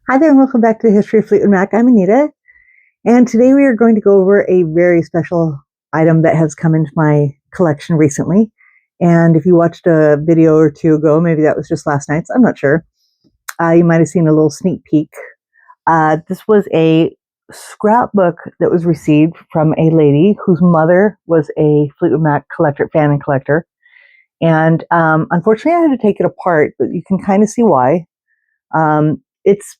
Hi there and welcome back to the History of Fleetwood Mac. I'm Anita, and today we are going to go over a very special item that has come into my collection recently. And if you watched a video or two ago, maybe that was just last night's, I'm not sure, you might have seen a little sneak peek. This was a scrapbook that was received from a lady whose mother was a Fleetwood Mac fan and collector. And unfortunately, I had to take it apart, but you can kind of see why. It's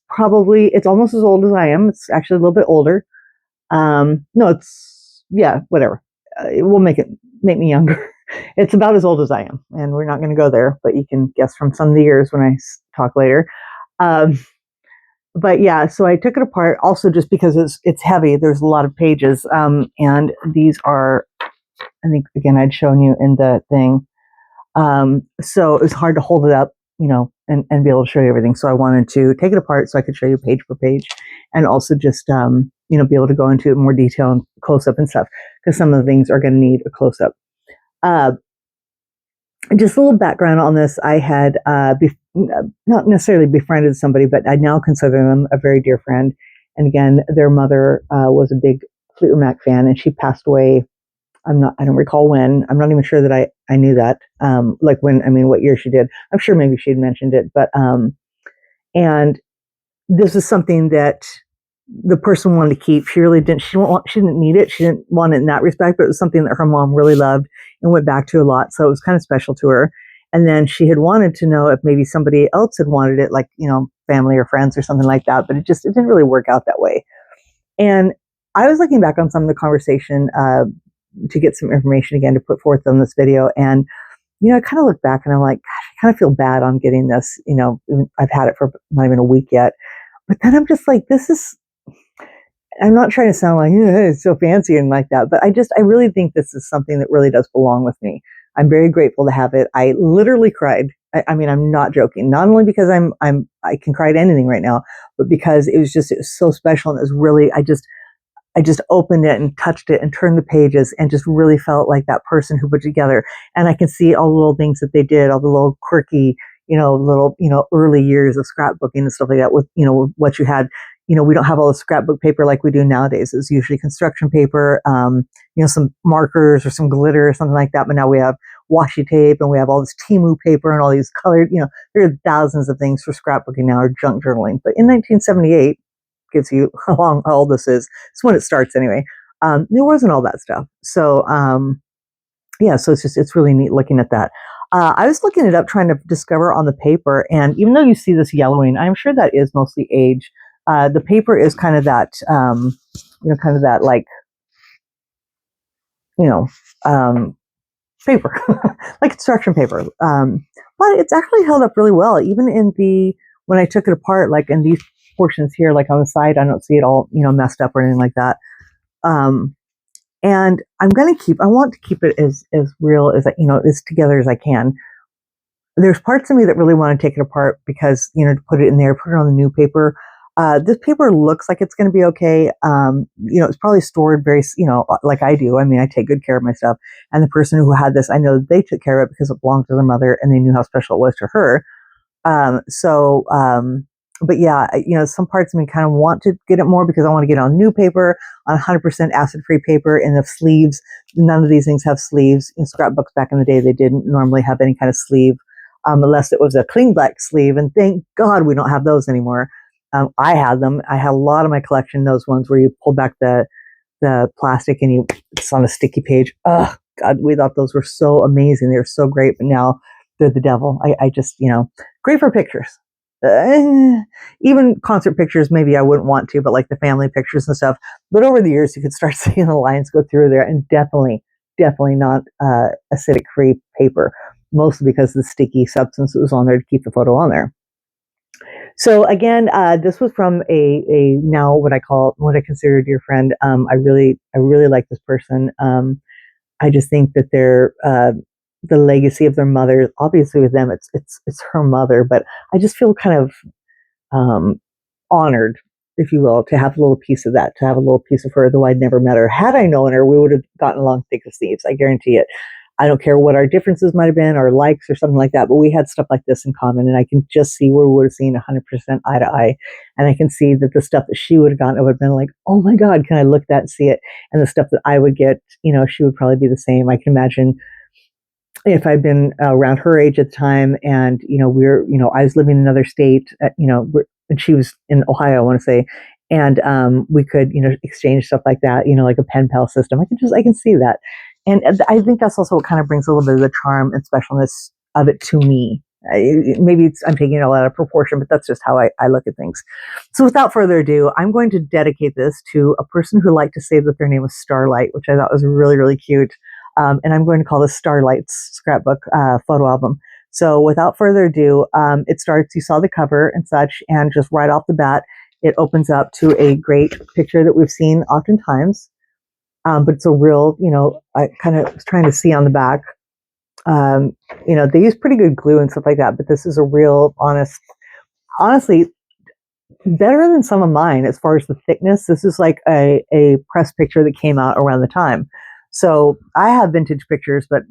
almost as old as I am. It's actually a little bit older. No, yeah, whatever. It will make me younger. It's about as old as I am, and we're not going to go there, but you can guess from some of the years when I talk later. Um, but yeah, so I took it apart also just because it's heavy. There's a lot of pages, and these are, I think, again, I'd shown you in the thing. So it was hard to hold it up, and be able to show you everything. So I wanted to take it apart so I could show you page per page, and also just, be able to go into more detail and close up and stuff, because some of the things are going to need a close up. Just a little background on this. I had not necessarily befriended somebody, but I now consider them a very dear friend. And again, their mother was a big Fleetwood Mac fan, and she passed away. I don't recall when. I'm not even sure that I knew that. Like when, what year she did. I'm sure maybe she'd mentioned it, but, and this is something that the person wanted to keep. She really didn't, she didn't need it. She didn't want it in that respect, but it was something that her mom really loved and went back to a lot. So it was kind of special to her. And then she had wanted to know if maybe somebody else had wanted it, like, family or friends or something like that, but it didn't really work out that way. And I was looking back on some of the conversation, to get some information again to put forth on this video. And, I kind of look back and I'm like, gosh, I kind of feel bad on getting this, I've had it for not even a week yet. But then I'm just like, I'm not trying to sound like, it's so fancy and like that, but I really think this is something that really does belong with me. I'm very grateful to have it. I literally cried. I'm not joking. Not only because I can cry at anything right now, but because it was so special. And it was really, I just opened it and touched it and turned the pages and just really felt like that person who put it together. And I can see all the little things that they did, all the little quirky, early years of scrapbooking and stuff like that with, what you had. We don't have all the scrapbook paper like we do nowadays. It's usually construction paper, some markers or some glitter or something like that. But now we have washi tape and we have all this Timu paper and all these colored, there are thousands of things for scrapbooking now or junk journaling. But in 1978, gives you how long how old this is. It's when it starts anyway. There wasn't all that stuff. So yeah, so it's really neat looking at that. I was looking it up trying to discover on the paper, and even though you see this yellowing, I'm sure that is mostly age. The paper is kind of that, kind of that like, you know, um, paper, like construction paper. But it's actually held up really well, even when I took it apart, like in these portions here, like on the side, I don't see it all, messed up or anything like that. And I want to keep it as real as, as together as I can. There's parts of me that really want to take it apart because, to put it in there, put it on the new paper. This paper looks like it's going to be okay. It's probably stored very, like I do. I take good care of my stuff. And the person who had this, I know they took care of it because it belonged to their mother and they knew how special it was to her. But yeah, some parts of me kind of want to get it more because I want to get it on new paper, on 100% acid-free paper, and the sleeves. None of these things have sleeves. In scrapbooks back in the day, they didn't normally have any kind of sleeve, unless it was a clean black sleeve. And thank God we don't have those anymore. I had them. I had a lot of my collection, those ones where you pull back the plastic and it's on a sticky page. Oh God, we thought those were so amazing. They were so great, but now they're the devil. I just, great for pictures. Even concert pictures, maybe I wouldn't want to, but like the family pictures and stuff. But over the years, you could start seeing the lines go through there, and definitely not acidic-free paper, mostly because of the sticky substance that was on there to keep the photo on there. So again, this was from a now what I consider a dear friend. I really like this person. I just think that they're the legacy of their mother. Obviously, with them, it's her mother, but I just feel kind of honored, if you will, to have a little piece of that, to have a little piece of her, though I'd never met her. Had I known her, we would have gotten along thick as thieves. I guarantee it. I don't care what our differences might have been, or likes or something like that, but we had stuff like this in common, and I can just see where we would have seen 100% eye to eye. And I can see that the stuff that she would have gotten, it would have been like, oh my God, can I look at that and see it? And the stuff that I would get, she would probably be the same. I can imagine if I'd been around her age at the time, and I was living in another state, and she was in Ohio, I want to say, and we could exchange stuff like that, like a pen pal system. I can see that, and I think that's also what kind of brings a little bit of the charm and specialness of it to me. Maybe I'm taking it all out of proportion, but that's just how I look at things. So without further ado, I'm going to dedicate this to a person who liked to say that their name was Starlight, which I thought was really, really cute. And I'm going to call this Starlight's Scrapbook photo album. So without further ado, it starts, you saw the cover and such, and just right off the bat, it opens up to a great picture that we've seen oftentimes. But it's a real, I kind of was trying to see on the back. They use pretty good glue and stuff like that, but this is a real honestly, better than some of mine as far as the thickness. This is like a press picture that came out around the time. So I have vintage pictures, but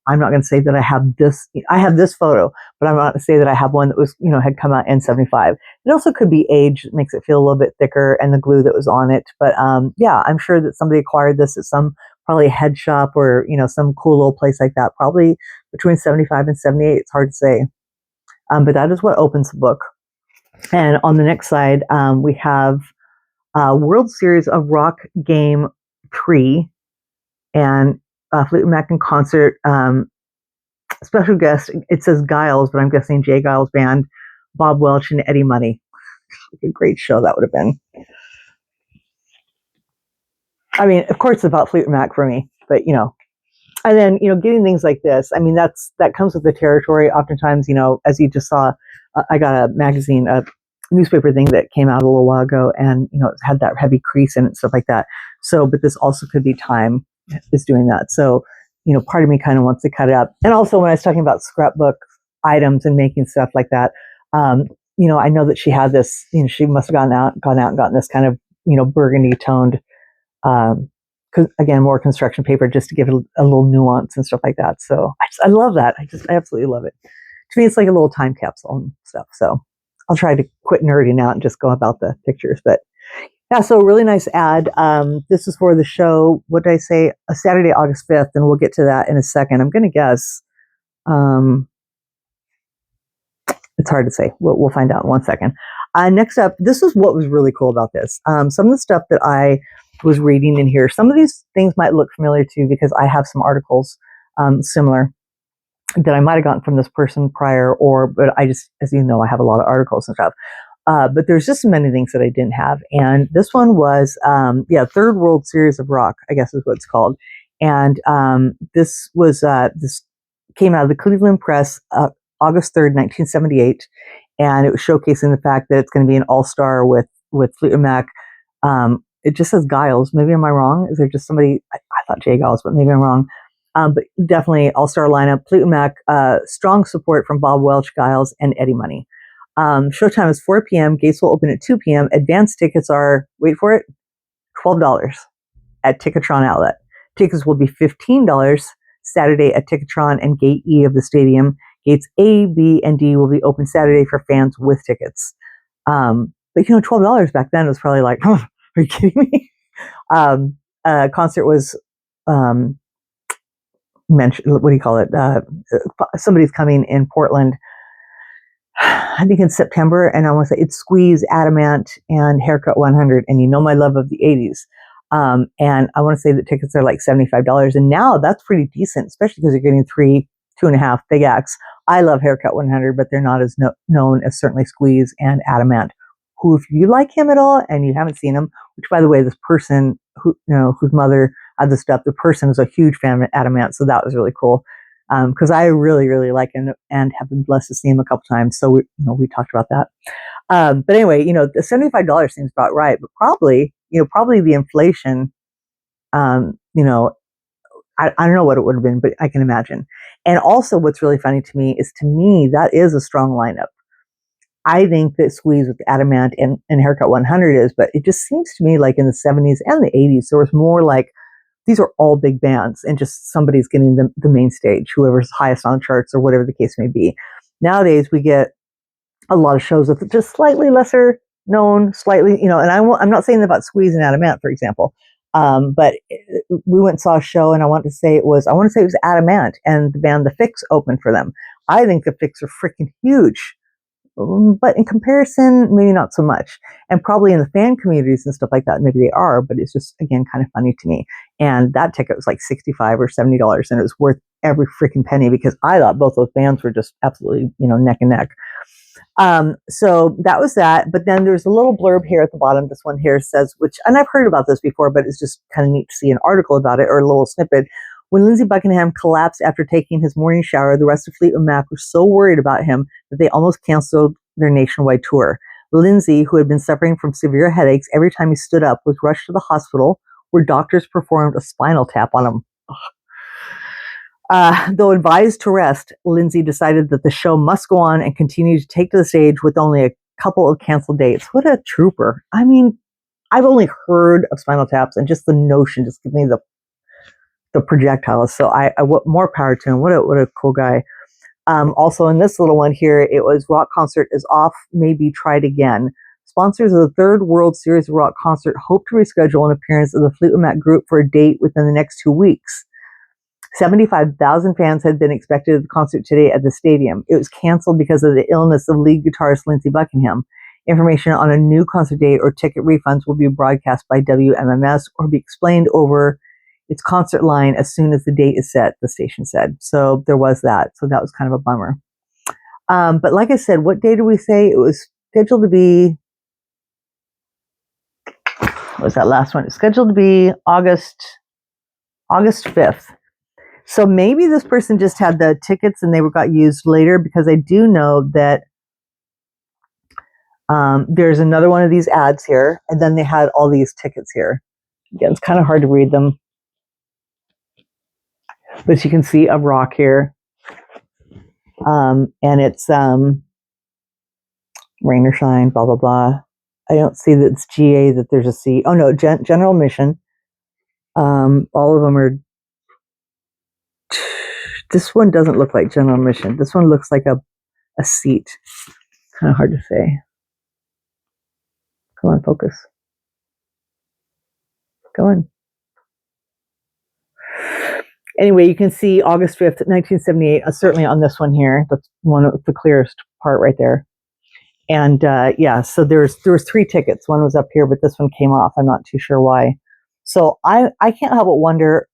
I'm not going to say that I have this. I have this photo, but I'm not going to say that I have one that was had come out in '75. It also could be age that makes it feel a little bit thicker, and the glue that was on it. But yeah, I'm sure that somebody acquired this at some probably a head shop or some cool little place like that. Probably between '75 and '78. It's hard to say, but that is what opens the book. And on the next side, we have World Series of Rock Game 3. And Fleetwood Mac in concert, special guest, it says Giles, but I'm guessing Jay Giles Band, Bob Welch, and Eddie Money. A great show that would have been. I mean, of course, it's about Fleetwood Mac for me, but and then getting things like this. I mean, that comes with the territory. Oftentimes, as you just saw, I got a magazine, a newspaper thing that came out a little while ago, and it had that heavy crease in it, stuff like that. So, but this also could be time is doing that. So, part of me kind of wants to cut it up. And also, when I was talking about scrapbook items and making stuff like that, I know that she had this. She must have gone out and gotten this kind of burgundy toned. Again, more construction paper just to give it a little nuance and stuff like that. So I love that. I absolutely love it. To me, it's like a little time capsule and stuff. So I'll try to quit nerding out and just go about the pictures. But yeah, so really nice ad. This is for the show. What did I say? A Saturday, August 5th, and we'll get to that in a second. I'm going to guess. It's hard to say. We'll find out in 1 second. Next up, this is what was really cool about this. Some of the stuff that I was reading in here, some of these things might look familiar to you because I have some articles similar that I might have gotten from this person prior, but I just, as you know, I have a lot of articles and stuff. But there's just many things that I didn't have. And this one was, Third World Series of Rock, I guess is what it's called. And this came out of the Cleveland Press, August 3rd, 1978. And it was showcasing the fact that it's going to be an all-star with Fleetwood Mac. It just says Giles. Maybe am I wrong? Is there just somebody? I thought Jay Giles, but maybe I'm wrong. But definitely all-star lineup. Fleetwood Mac, strong support from Bob Welch, Giles, and Eddie Money. Showtime is 4 p.m. Gates will open at 2 p.m. Advance tickets are, wait for it, $12 at Ticketron Outlet. Tickets will be $15 Saturday at Ticketron and Gate E of the stadium. Gates A, B, and D will be open Saturday for fans with tickets. But $12 back then was probably like, oh, are you kidding me? Concert was mentioned. What do you call it? Somebody's coming in Portland, I think in September, and I want to say it's Squeeze, Adamant, and Haircut 100. And my love of the 80s. And I want to say that tickets are like $75. And now that's pretty decent, especially because you're getting 2.5 big acts. I love Haircut 100, but they're not as known as certainly Squeeze and Adamant, who, if you like him at all and you haven't seen him, which by the way, this person whose mother had the stuff, the person is a huge fan of Adamant. So that was really cool. Because I really, really like him and have been blessed to see him a couple times. So we talked about that. But anyway, the $75 seems about right, but probably the inflation, I don't know what it would have been, but I can imagine. And also what's really funny to me is that is a strong lineup. I think that Squeeze with Adamant and Haircut 100 is, but it just seems to me like in the 70s and the 80s, there was more like these are all big bands, and just somebody's getting the main stage, whoever's highest on the charts or whatever the case may be. Nowadays, we get a lot of shows with just slightly lesser known, slightly, and I'm not saying that about Squeeze and Adamant, for example. But we went and saw a show, and I want to say it was Adamant, and the band The Fix opened for them. I think The Fix are freaking huge, but in comparison, maybe not so much. And probably in the fan communities and stuff like that, maybe they are, but it's just, again, kind of funny to me. And that ticket was like $65 or $70, and it was worth every freaking penny, because I thought both those bands were just absolutely, neck and neck. So that was that. But then there's a little blurb here at the bottom. This one here says, and I've heard about this before, but it's just kind of neat to see an article about it, or a little snippet. When Lindsey Buckingham collapsed after taking his morning shower, the rest of Fleetwood Mac were so worried about him that they almost canceled their nationwide tour. Lindsey, who had been suffering from severe headaches every time he stood up, was rushed to the hospital, where doctors performed a spinal tap on him. Though advised to rest, Lindsey decided that the show must go on and continue to take to the stage with only a couple of canceled dates. What a trooper. I mean, I've only heard of spinal taps, and just the notion just gives me the projectiles. So I want more power to him. What a cool guy. Also in this little one here, it was rock concert is off, maybe tried again. Sponsors of the third World Series of Rock concert hope to reschedule an appearance of the Fleetwood Mac group for a date within the next 2 weeks. 75,000 fans had been expected at the concert today at the stadium. It was canceled because of the illness of lead guitarist Lindsey Buckingham. Information on a new concert date or ticket refunds will be broadcast by WMMS or be explained over its concert line as soon as the date is set, the station said. So there was that. So that was kind of a bummer. But like I said, what day did we say? It was scheduled to be, what was that last one? It's scheduled to be August 5th. So maybe this person just had the tickets and they got used later, because I do know that there's another one of these ads here, and then they had all these tickets here. Again, it's kind of hard to read them. But you can see a rock here. And it's rain or shine, blah, blah, blah. I don't see that it's GA, that there's a C. Oh, no, general admission. All of them are... This one doesn't look like general admission. This one looks like a seat. Kind of hard to say. Come on, focus. Go on. Anyway, you can see August 5th, 1978, certainly on this one here. That's one of the clearest part right there. And so there was 3 tickets. One was up here, but this one came off. I'm not too sure why. So I can't help but wonder,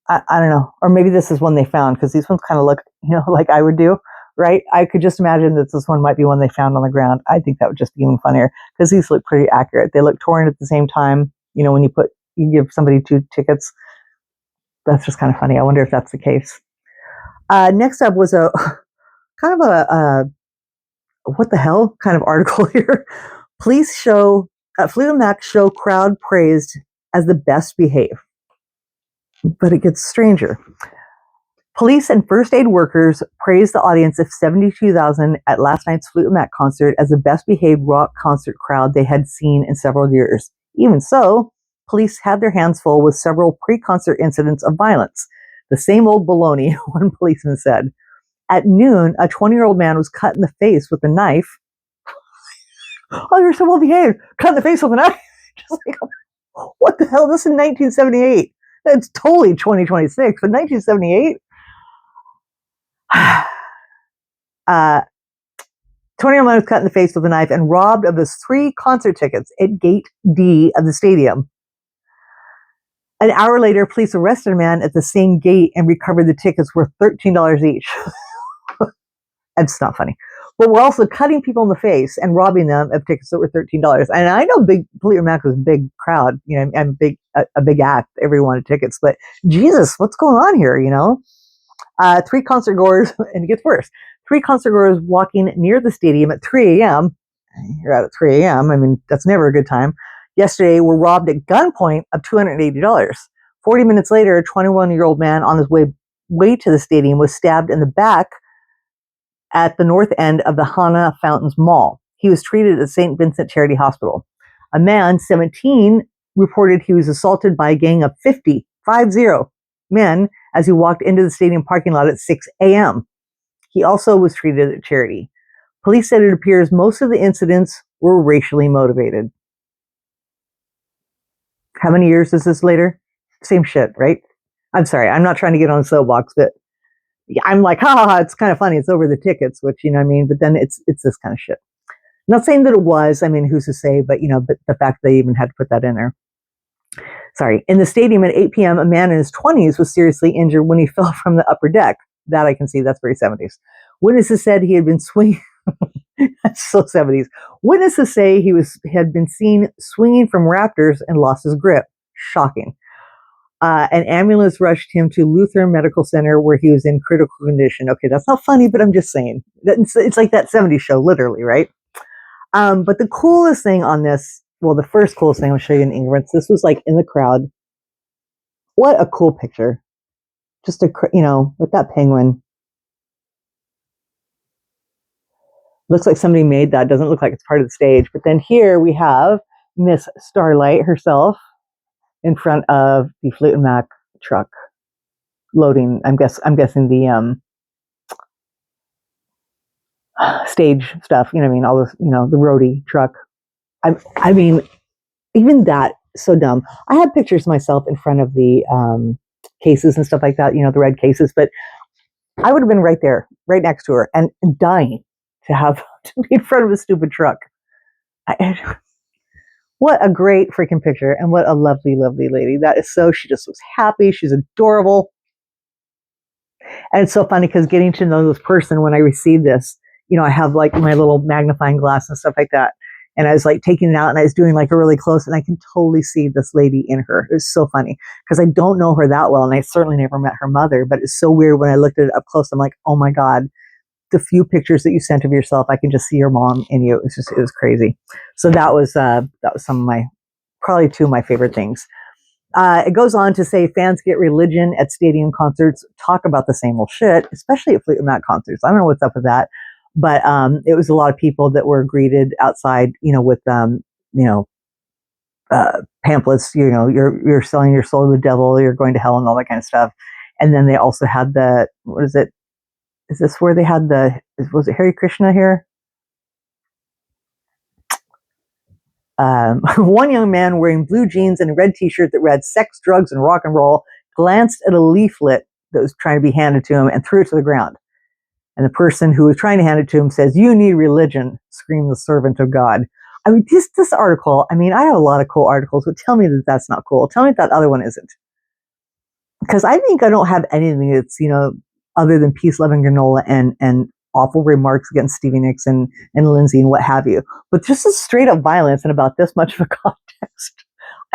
I don't know, or maybe this is one they found, because these ones kind of look, like I would do, right? I could just imagine that this one might be one they found on the ground. I think that would just be even funnier, because these look pretty accurate. They look torn at the same time. When you give somebody 2 tickets, that's just kind of funny. I wonder if that's the case. Next up was a kind of a what the hell kind of article here. Police show Fleetwood Mac show crowd praised as the best behaved. But it gets stranger. Police and first aid workers praised the audience of 72,000 at last night's Fleetwood Mac concert as the best behaved rock concert crowd they had seen in several years. Even so, police had their hands full with several pre-concert incidents of violence. The same old baloney, one policeman said. At noon, a 20-year-old man was cut in the face with a knife. Oh, you're so well behaved. Cut in the face with a knife. Just like, what the hell? This is in 1978. It's totally 2026, but 1978? 20-year-old man was cut in the face with a knife and robbed of his 3 concert tickets at Gate D of the stadium. An hour later, police arrested a man at the same gate and recovered the tickets worth $13 each. That's not funny. But we're also cutting people in the face and robbing them of tickets that were $13. And I know Fleetwood Mac was a big crowd, and a big act. Everyone wanted tickets. But Jesus, what's going on here, 3 concert goers, and it gets worse. 3 concert goers walking near the stadium at 3 a.m. You're out at 3 a.m. I mean, that's never a good time. Yesterday were robbed at gunpoint of $280. 40 minutes later, a 21-year-old man on his way to the stadium was stabbed in the back at the north end of the Hannah Fountains Mall. He was treated at St. Vincent Charity Hospital. A man, 17, reported he was assaulted by a gang of 50 men as he walked into the stadium parking lot at 6 a.m. He also was treated at charity. Police said it appears most of the incidents were racially motivated. How many years is this later? Same shit, right? I'm sorry, I'm not trying to get on a soapbox, but I'm like, ha, it's kind of funny. It's over the tickets, which, you know what I mean? But then it's this kind of shit. Not saying that it was, I mean, who's to say, but, you know, but the fact they even had to put that in there. Sorry. In the stadium at 8 p.m., a man in his 20s was seriously injured when he fell from the upper deck. That I can see. That's very 70s. Witnesses said he had been swinging. That's so 70s. Witnesses say had been seen swinging from rafters and lost his grip. Shocking. An ambulance rushed him to Lutheran Medical Center where he was in critical condition. Okay, that's not funny, but I'm just saying. It's like that 70s show, literally, right? But the coolest thing on this, well, the first coolest thing I'll show you in ignorance, this was like in the crowd. What a cool picture. Just with that penguin. Looks like somebody made that. Doesn't look like it's part of the stage. But then here we have Miss Starlight herself in front of the Fleetwood Mac truck loading. I'm guessing the stage stuff. You know what I mean? All this, the roadie truck. I mean, even that, so dumb. I had pictures myself in front of the cases and stuff like that. The red cases, but I would have been right there, right next to her, and dying to have to be in front of a stupid truck. What a great freaking picture, and what a lovely, lovely lady. That is so, she just looks happy. She's adorable. And it's so funny because getting to know this person when I received this, I have like my little magnifying glass and stuff like that. And I was like taking it out and I was doing like a really close, and I can totally see this lady in her. It was so funny because I don't know her that well. And I certainly never met her mother, but it's so weird when I looked at it up close. I'm like, oh my God, the few pictures that you sent of yourself, I can just see your mom in you. It was crazy. So that was some of my, probably two of my favorite things. It goes on to say fans get religion at stadium concerts, talk about the same old shit, especially at Fleetwood Mac concerts. I don't know what's up with that, but it was a lot of people that were greeted outside, with pamphlets. You're selling your soul to the devil, you're going to hell, and all that kind of stuff. And then they also had what is it? Is this where they had was it Hare Krishna here? One young man wearing blue jeans and a red t-shirt that read sex, drugs, and rock and roll glanced at a leaflet that was trying to be handed to him and threw it to the ground. And the person who was trying to hand it to him says, "You need religion," screamed the servant of God. I mean, this article, I mean, I have a lot of cool articles, but tell me that that's not cool. Tell me that other one isn't. Because I think I don't have anything that's, other than peace, love, and granola and awful remarks against Stevie Nicks and Lindsay and what have you. But just as straight up violence and about this much of a context.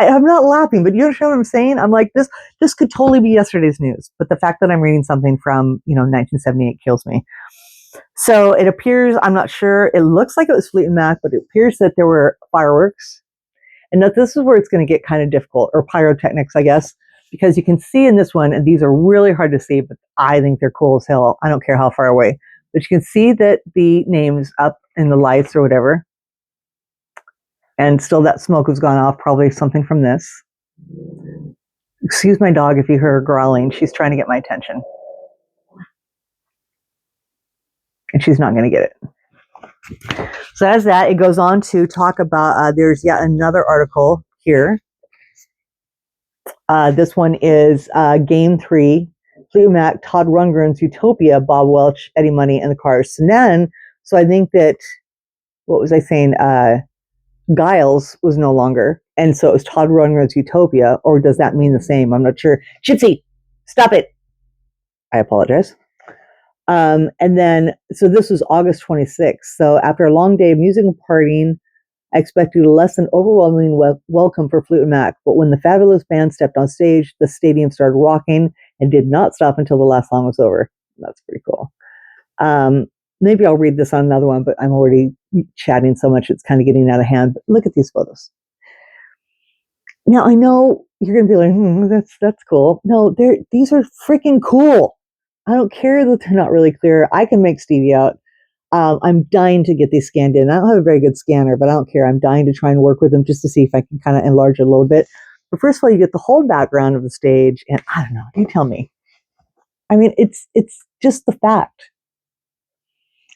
I'm not laughing, but you understand what I'm saying? I'm like, this could totally be yesterday's news. But the fact that I'm reading something from, 1978 kills me. So it appears, I'm not sure, it looks like it was Fleetwood Mac, but it appears that there were fireworks. And that this is where it's going to get kind of difficult, or pyrotechnics, I guess. Because you can see in this one, and these are really hard to see, but I think they're cool as hell. I don't care how far away. But you can see that the name's up in the lights or whatever. And still that smoke has gone off, probably something from this. Excuse my dog if you hear her growling. She's trying to get my attention. And she's not going to get it. So as that, it goes on to talk about, there's yet another article here. This one is Game 3, Fleetwood Mac, Todd Rundgren's Utopia, Bob Welch, Eddie Money, and the Cars. So I think that, what was I saying? Giles was no longer, and so it was Todd Rundgren's Utopia, or does that mean the same? I'm not sure. Gypsy, stop it. I apologize. And then, so this was August 26th. So after a long day of music and partying, I expected a less than overwhelming welcome for Fleetwood Mac, but when the fabulous band stepped on stage, the stadium started rocking and did not stop until the last song was over. That's pretty cool. Maybe I'll read this on another one, but I'm already chatting so much it's kind of getting out of hand. But look at these photos. Now, I know you're going to be like, that's cool. No, these are freaking cool. I don't care that they're not really clear. I can make Stevie out. I'm dying to get these scanned in. I don't have a very good scanner, but I don't care. I'm dying to try and work with them just to see if I can kind of enlarge it a little bit. But first of all, you get the whole background of the stage, and I don't know. You tell me. I mean, it's just the fact.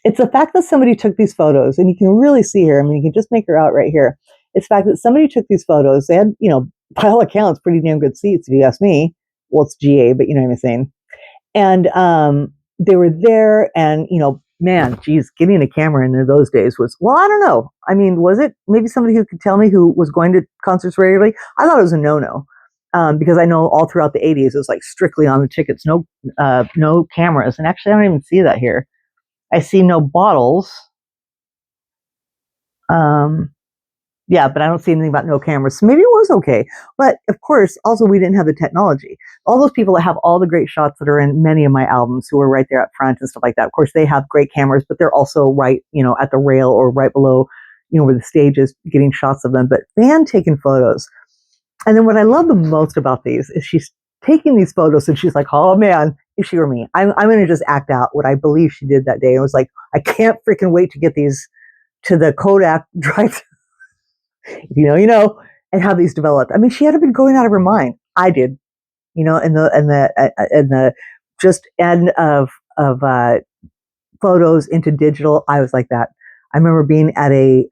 It's the fact that somebody took these photos, and you can really see her. I mean, you can just make her out right here. It's the fact that somebody took these photos. They had, by all accounts, pretty damn good seats, if you ask me. Well, it's GA, but you know what I'm saying. And they were there, and man, geez, getting a camera in those days was, well, I don't know. I mean, was it maybe somebody who could tell me who was going to concerts regularly? I thought it was a no-no. Because I know all throughout the 80s, it was like strictly on the tickets, no cameras. And actually, I don't even see that here. I see no bottles. Yeah, but I don't see anything about no cameras. So maybe it was okay. But of course, also we didn't have the technology. All those people that have all the great shots that are in many of my albums who are right there up front and stuff like that, of course, they have great cameras, but they're also right, at the rail or right below, where the stage is, getting shots of them. But fan taking photos. And then what I love the most about these is she's taking these photos and she's like, oh man, if she were me, I'm going to just act out what I believe she did that day. It was like, I can't freaking wait to get these to the Kodak drive. And how these developed. I mean, she had been going out of her mind. I did, and the just end of photos into digital. I was like that. I remember being at a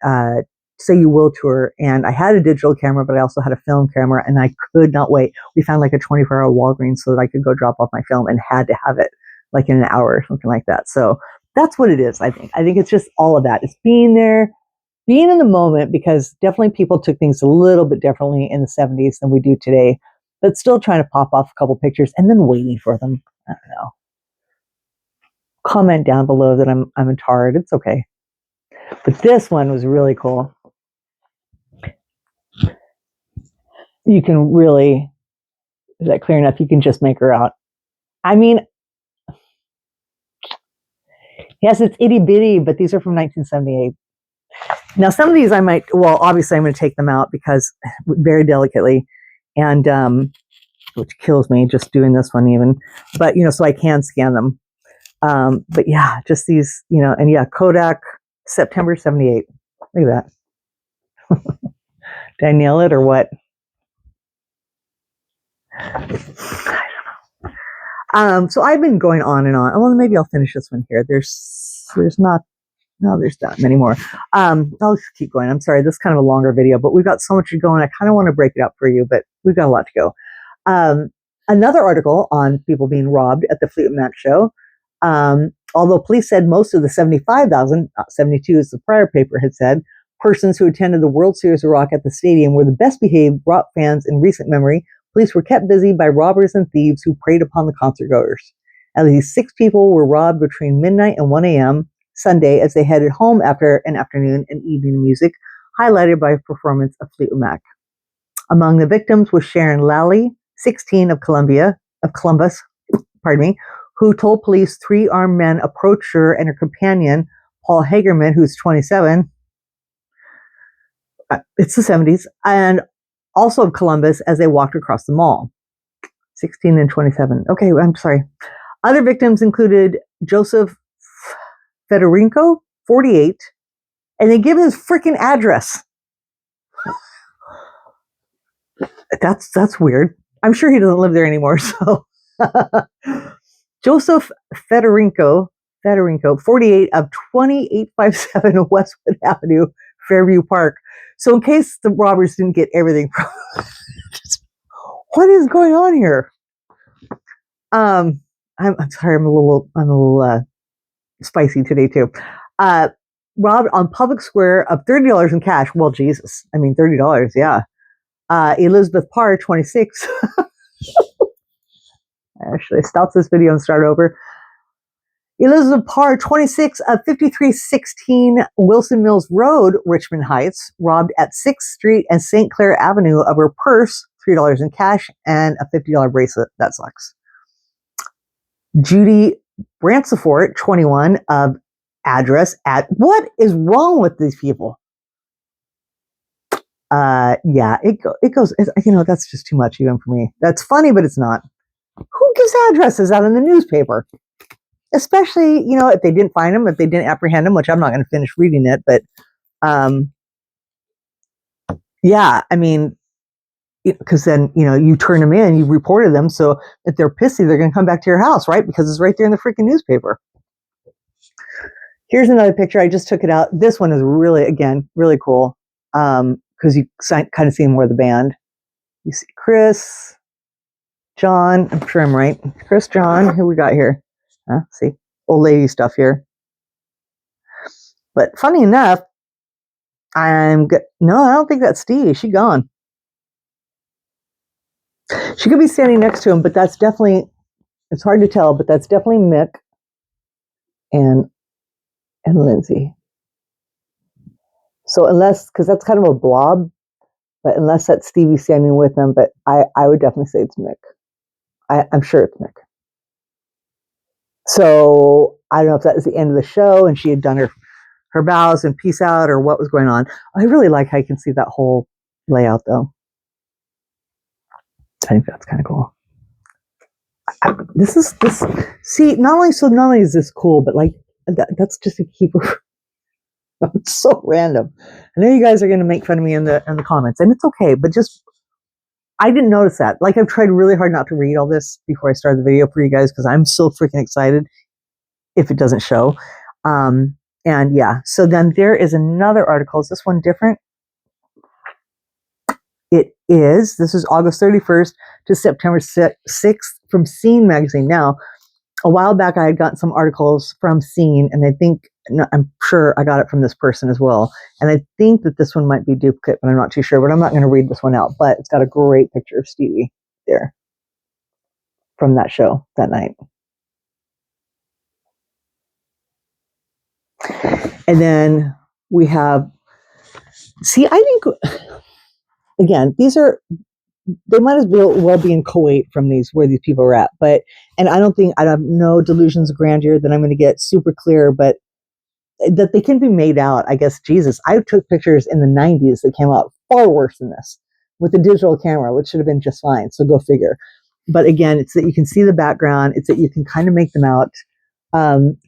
Say You Will tour, and I had a digital camera, but I also had a film camera, and I could not wait. We found like a 24-hour Walgreens so that I could go drop off my film, and had to have it like in an hour or something like that. So that's what it is. I think it's just all of that. It's being there, being in the moment, because definitely people took things a little bit differently in the 70s than we do today, but still trying to pop off a couple pictures and then waiting for them. I don't know. Comment down below that I'm a tard. It's okay. But this one was really cool. You can really, is that clear enough? You can just make her out. I mean, yes, it's itty bitty, but these are from 1978. Now, some of these obviously I'm going to take them out because very delicately, and which kills me just doing this one even, but so I can scan them. But yeah, just these, and yeah, Kodak, September 78. Look at that. Did I nail it or what? I don't know. So I've been going on and on. Well, maybe I'll finish this one here. There's not many more. I'll just keep going. I'm sorry, this is kind of a longer video, but we've got so much to go, and I kind of want to break it up for you, but we've got a lot to go. Another article on people being robbed at the Fleetwood Mac show. Although police said most of the 75,000, 72 as the prior paper had said, persons who attended the World Series of Rock at the stadium were the best behaved rock fans in recent memory, police were kept busy by robbers and thieves who preyed upon the concert goers. At least 6 people were robbed between midnight and 1 a.m. Sunday as they headed home after an afternoon and evening music, highlighted by a performance of Fleetwood Mac. Among the victims was Sharon Lally, 16 of Columbus, who told police 3 armed men approached her and her companion, Paul Hagerman, who's 27. It's the 70s, and also of Columbus as they walked across the mall. 16 and 27. Okay, I'm sorry. Other victims included Joseph Federico, 48, and they give his freaking address. That's weird. I'm sure he doesn't live there anymore. So Joseph Federico, 48 of 2857 Westwood Avenue, Fairview Park. So in case the robbers didn't get everything from what is going on here? I'm sorry, I'm a little spicy today too. Robbed on public square of $30 in cash. Well, Jesus, I mean $30, yeah. Elizabeth Parr, 26. Actually, stop this video and start over. Elizabeth Parr, 26 of 5316 Wilson Mills Road, Richmond Heights, robbed at 6th Street and St. Clair Avenue of her purse, $3 in cash, and a $50 bracelet. That sucks. Judy Bransford, 21 of address at, what is wrong with these people? Yeah, it goes, that's just too much even for me. That's funny, but it's not. Who gives addresses out in the newspaper? especially, you know, if they didn't find him, if they didn't apprehend him, which I'm not going to finish reading it, but yeah, I mean, because then, you know, you turn them in, you reported them, so if they're pissy, they're going to come back to your house, right? Because it's right there in the freaking newspaper. Here's another picture. I just took it out. This one is really, again, really cool, because you kind of see more of the band. You see Chris, John, I'm sure I'm right. Chris, John, who we got here? See, old lady stuff here. But funny enough, no, I don't think that's Stevie. She gone. She could be standing next to him, but that's definitely, it's hard to tell, but that's definitely Mick and Lindsay. So unless, because that's kind of a blob, but unless that's Stevie standing with them, but I would definitely say it's Mick. I'm sure it's Mick. So I don't know if that was the end of the show and she had done her bows and peace out or what was going on. I really like how you can see that whole layout though. I think that's kind of cool. See, not only is this cool, but like that's just a keeper. It's so random. I know you guys are going to make fun of me in the comments, and it's okay. But just, I didn't notice that. Like, I've tried really hard not to read all this before I start the video for you guys because I'm so freaking excited if it doesn't show. And yeah, so then there is another article. Is this one different? It is. This is August 31st to September 6th from Scene magazine. Now, a while back, I had gotten some articles from Scene, and I'm sure I got it from this person as well. And I think that this one might be duplicate, but I'm not too sure. But I'm not going to read this one out. But it's got a great picture of Stevie there from that show that night. And then we have, see, I think, again, they might as well be in Kuwait from where these people are at. And I have no delusions of grandeur that I'm going to get super clear, but that they can be made out. I guess, Jesus, I took pictures in the 90s that came out far worse than this with a digital camera, which should have been just fine. So go figure. But again, it's that you can see the background. It's that you can kind of make them out.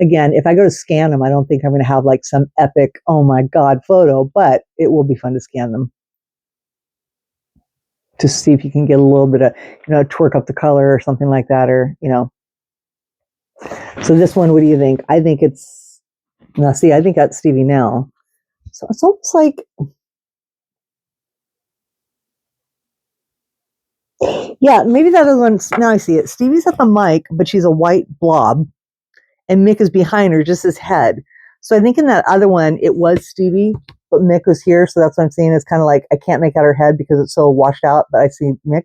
Again, if I go to scan them, I don't think I'm going to have like some epic, oh my God, photo, but it will be fun to scan them to see if you can get a little bit of, twerk up the color or something like that, or, So this one, what do you think? I think I think that's Stevie now. So it's almost like, yeah, maybe that other one, now I see it. Stevie's at the mic, but she's a white blob, and Mick is behind her, just his head. So I think in that other one, it was Stevie, but Mick was here, so that's what I'm seeing. It's kind of like, I can't make out her head because it's so washed out, but I see Mick.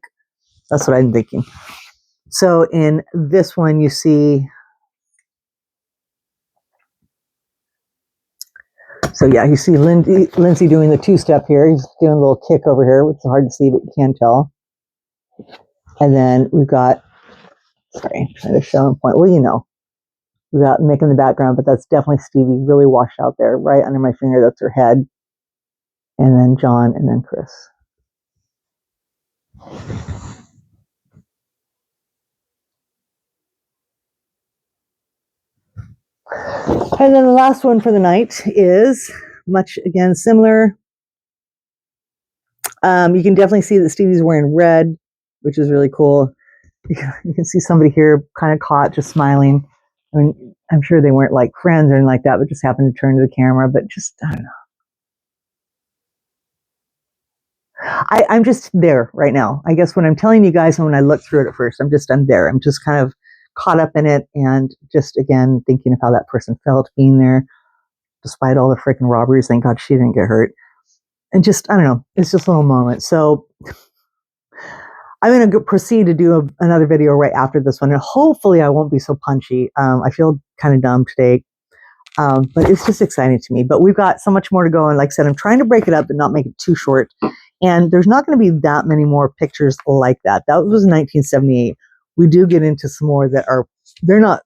That's what I'm thinking. So in this one, you see, so yeah, you see Lindsay doing the two-step here. He's doing a little kick over here, which is hard to see, but you can tell. And then we've got, sorry, I'm trying to show and point. Well, we've got Mick in the background, but that's definitely Stevie, really washed out there, right under my finger. That's her head. And then John, and then Chris. And then the last one for the night is much, again, similar. You can definitely see that Stevie's wearing red, which is really cool. You can see somebody here kind of caught, just smiling. I mean, I'm sure they weren't like friends or anything like that, but just happened to turn to the camera. But just, I don't know. I'm just there right now. I guess when I'm telling you guys and when I look through it at first, I'm there. I'm just kind of caught up in it and just, again, thinking of how that person felt being there despite all the freaking robberies. Thank God she didn't get hurt. And just, I don't know, it's just a little moment. So I'm going to proceed to do another video right after this one. And hopefully I won't be so punchy. I feel kind of dumb today. But it's just exciting to me. But we've got so much more to go. And like I said, I'm trying to break it up and not make it too short. And there's not going to be that many more pictures like that. That was 1978. We do get into some more that are, they're not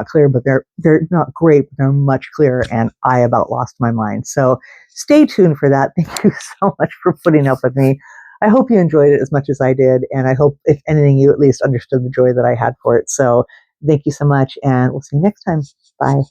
clear, but they're not great, but they're much clearer. And I about lost my mind. So stay tuned for that. Thank you so much for putting up with me. I hope you enjoyed it as much as I did. And I hope, if anything, you at least understood the joy that I had for it. So Thank you so much, and we'll see you next time. Bye.